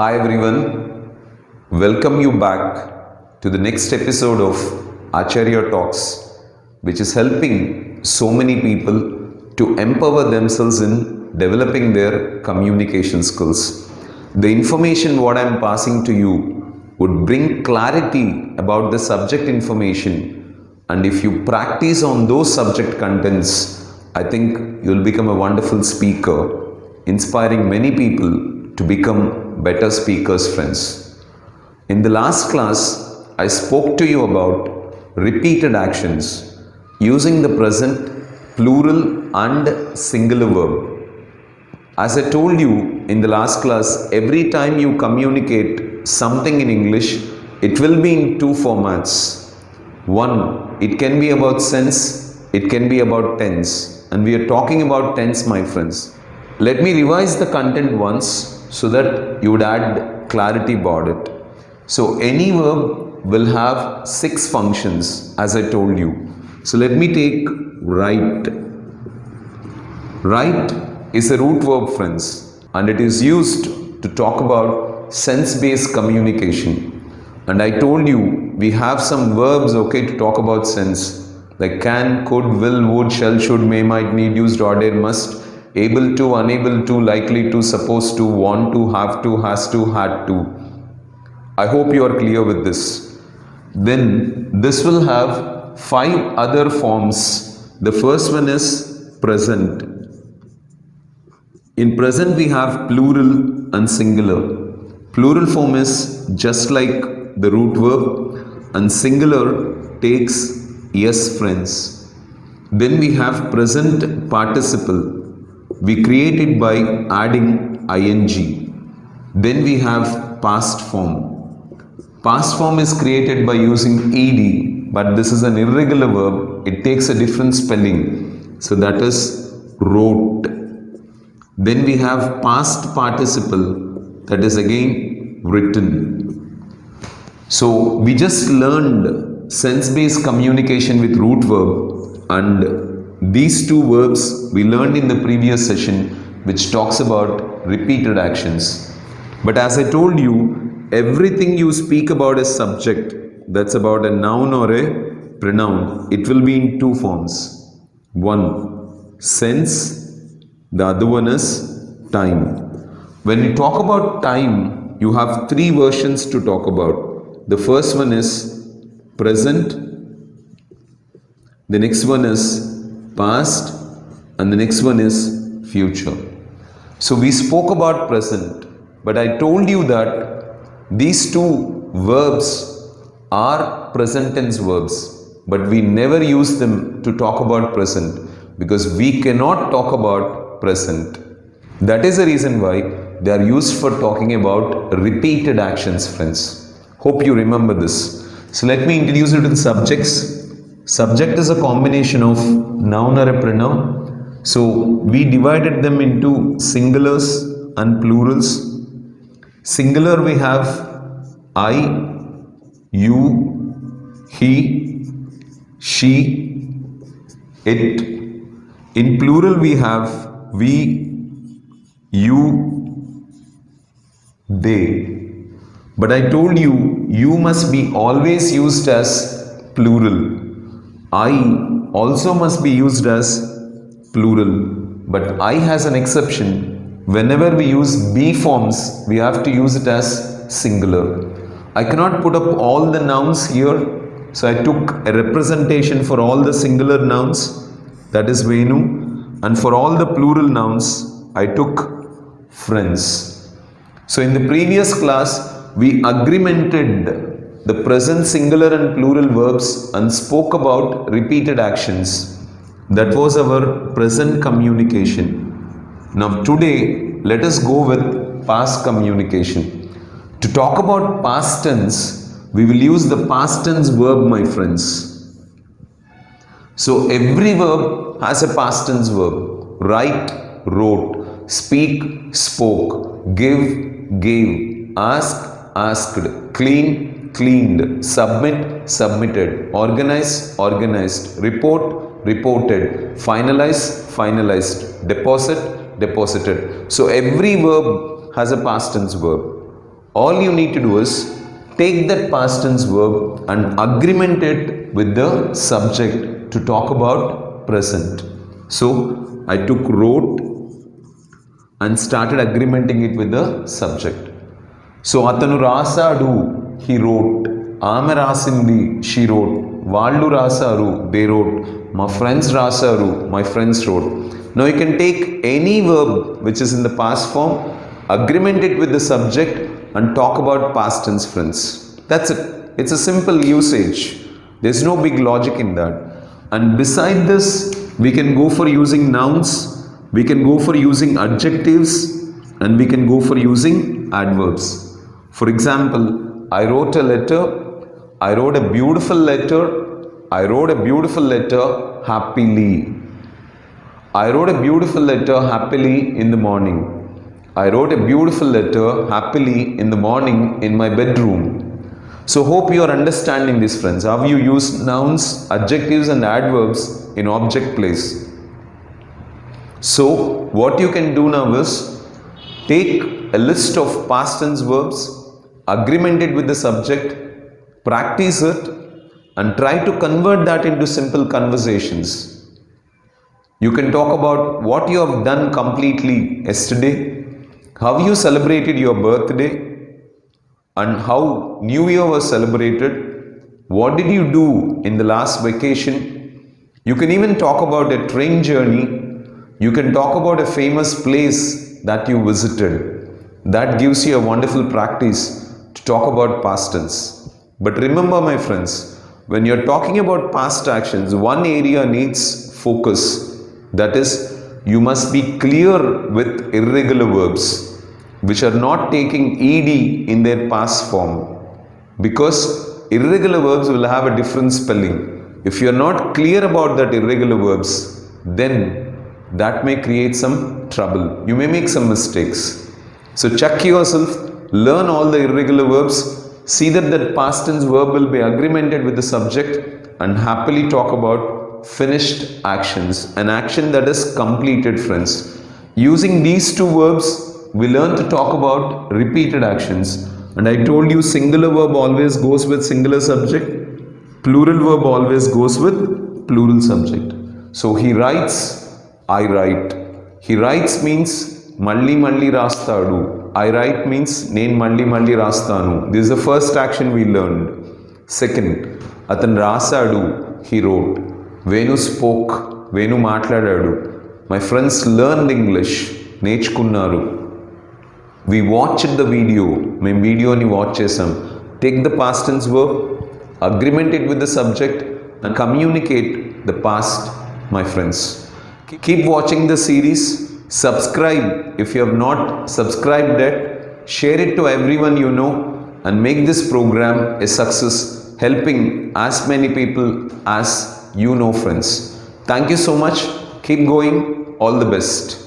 Hi everyone, welcome you back to the next episode of Acharya Talks, which is helping so many people to empower themselves in developing their communication skills. The information what I am passing to you would bring clarity about the subject information, and if you practice on those subject contents, I think you will become a wonderful speaker, inspiring many people to become better speakers, friends. In the last class, I spoke to you about repeated actions using the present, plural and singular verb. As I told you in the last class, every time you communicate something in English, it will be in two formats. One, it can be about sense, it can be about tense. And we are talking about tense, my friends. Let me revise the content once so that you would add clarity about it. So any verb will have 6 functions as I told you. So let me take write. Write is a root verb, friends, and it is used to talk about sense-based communication. And I told you we have some verbs, to talk about sense, like can, could, will, would, shall, should, may, might, need, used, ought, dare, must, able to, unable to, likely to, supposed to, want to, have to, has to, had to. I hope you are clear with this. Then this will have 5 other forms. The first one is present. In present we have plural and singular. Plural form is just like the root verb, and singular takes yes, friends. Then we have present participle. We create it by adding ing. Then we have past form. Past form is created by using ed, but this is an irregular verb. It takes a different spelling. So that is wrote. Then we have past participle, that is again written. So we just learned sense-based communication with root verb, and these 2 verbs we learned in the previous session, which talks about repeated actions. But as I told you, everything you speak about a subject, that's about a noun or a pronoun, it will be in 2 forms. One, sense, the other one is time. When you talk about time, you have 3 versions to talk about. The first one is present, the next one is past, and the next one is future. So we spoke about present, but I told you that these 2 verbs are present tense verbs, but we never use them to talk about present because we cannot talk about present. That is the reason why they are used for talking about repeated actions, friends. Hope you remember this. So let me introduce you to the subjects. Subject is a combination of noun or a pronoun. So we divided them into singulars and plurals. Singular we have I, you, he, she, it. In plural we have we, you, they. But I told you must be always used as plural. I also must be used as plural, but I has an exception. Whenever we use be forms, we have to use it as singular. I cannot put up all the nouns here, so I took a representation for all the singular nouns, that is Venu, and for all the plural nouns, I took friends. So in the previous class, we agreemented the present singular and plural verbs and spoke about repeated actions. That was our present communication. Now today, let us go with past communication. To talk about past tense, we will use the past tense verb, my friends. So every verb has a past tense verb. Write, wrote, speak, spoke, give, gave, ask, asked, clean, cleaned, submit, submitted, organize, organized, report, reported, finalize, finalized, deposit, deposited. So every verb has a past tense verb. All you need to do is take that past tense verb and agreement it with the subject to talk about present. So I took wrote and started agreementing it with the subject. So atanu rasadu, he wrote. Ame rasindi, she wrote. Vallu rasaru, they wrote. My friends rasaru, my friends wrote. Now you can take any verb which is in the past form, agreement it with the subject and talk about past tense, friends. That's it. It's a simple usage. There's no big logic in that. And beside this, we can go for using nouns, we can go for using adjectives, and we can go for using adverbs. For example, I wrote a letter. I wrote a beautiful letter. I wrote a beautiful letter happily. I wrote a beautiful letter happily in the morning. I wrote a beautiful letter happily in the morning in my bedroom. So hope you are understanding this, friends. How you use nouns, adjectives and adverbs in object place. So what you can do now is take a list of past tense verbs, agreement it with the subject, practice it and try to convert that into simple conversations. You can talk about what you have done completely yesterday, how you celebrated your birthday, and how New Year was celebrated. What did you do in the last vacation? You can even talk about a train journey. You can talk about a famous place that you visited. That gives you a wonderful practice to talk about past tense. But remember, my friends, when you're talking about past actions, one area needs focus. That is, you must be clear with irregular verbs, which are not taking ed in their past form. Because irregular verbs will have a different spelling. If you're not clear about that irregular verbs, then that may create some trouble. You may make some mistakes. So check yourself, learn all the irregular verbs, see that past tense verb will be agreemented with the subject and happily talk about finished actions, an action that is completed, friends. Using these two verbs, we learn to talk about repeated actions. And I told you singular verb always goes with singular subject, plural verb always goes with plural subject. So he writes, I write. He writes means malli malli rastadu. I write means nenu malli malli rastanu. This is the first action we learned. Second, atan rasadu, he wrote. Venu spoke, Venu matladadu. My friends learned English, నేర్చుకున్నారు. We watched the video, మేము వీడియోని watch చేసాం. Take the past tense verb, agreement it with the subject and communicate the past, my friends. Keep watching the series. Subscribe if you have not subscribed yet. Share it to everyone you know and make this program a success, helping as many people as you know, friends. Thank you so much. Keep going. All the best.